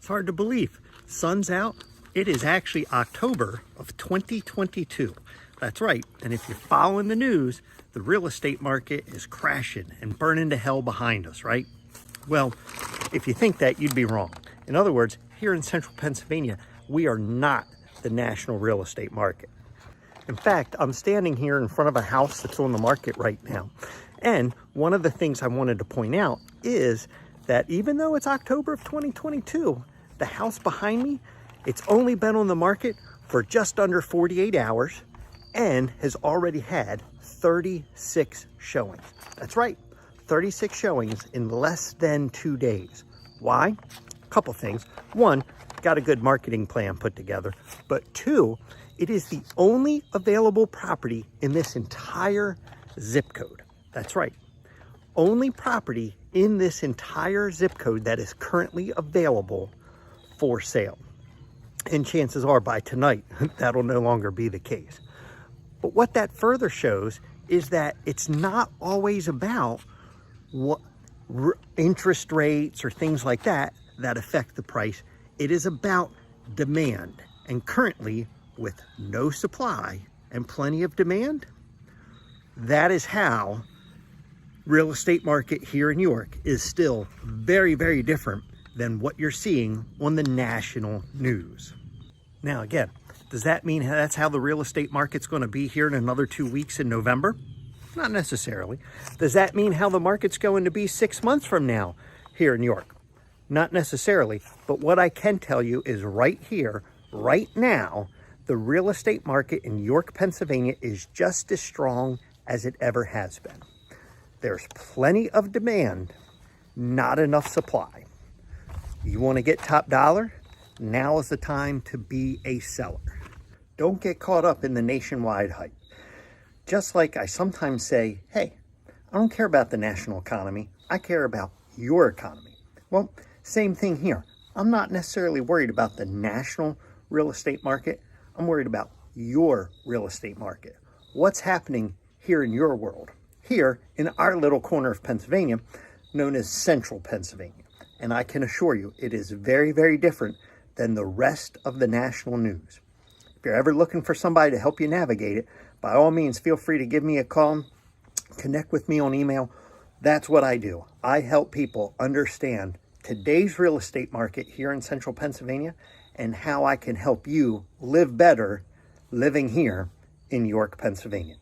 It's hard to believe. Sun's out. It is actually October of 2022. That's right. And if you're following the news, the real estate market is crashing and burning to hell behind us, right? Well, if you think that, you'd be wrong. In other words, here in central Pennsylvania, we are not the national real estate market. In fact, I'm standing here in front of a house that's on the market right now. And one of the things I wanted to point out is that even though it's October of 2022, the house behind me, it's only been on the market for just under 48 hours and has already had 36 showings. That's right, 36 showings in less than 2 days. Why? A couple things. One, got a good marketing plan put together. But two, it is the only available property in this entire zip code. That's right. Only property in this entire zip code that is currently available for sale. And chances are by tonight, that'll no longer be the case. But what that further shows is that it's not always about what interest rates or things like that affect the price. It is about demand. And currently, with no supply and plenty of demand, that is how real estate market here in York is still very, very different than what you're seeing on the national news. Now, again, does that mean that's how the real estate market's going to be here in another 2 weeks in November? Not necessarily. Does that mean how the market's going to be 6 months from now here in York? Not necessarily. But what I can tell you is right here, right now, the real estate market in York, Pennsylvania is just as strong as it ever has been. There's plenty of demand, not enough supply. You want to get top dollar? Now is the time to be a seller. Don't get caught up in the nationwide hype. Just like I sometimes say, hey, I don't care about the national economy. I care about your economy. Well, same thing here. I'm not necessarily worried about the national real estate market. I'm worried about your real estate market. What's happening here in your world? Here in our little corner of Pennsylvania, known as central Pennsylvania. And I can assure you, it is very, very different than the rest of the national news. If you're ever looking for somebody to help you navigate it, by all means, feel free to give me a call, connect with me on email. That's what I do. I help people understand today's real estate market here in central Pennsylvania and how I can help you live better living here in York, Pennsylvania.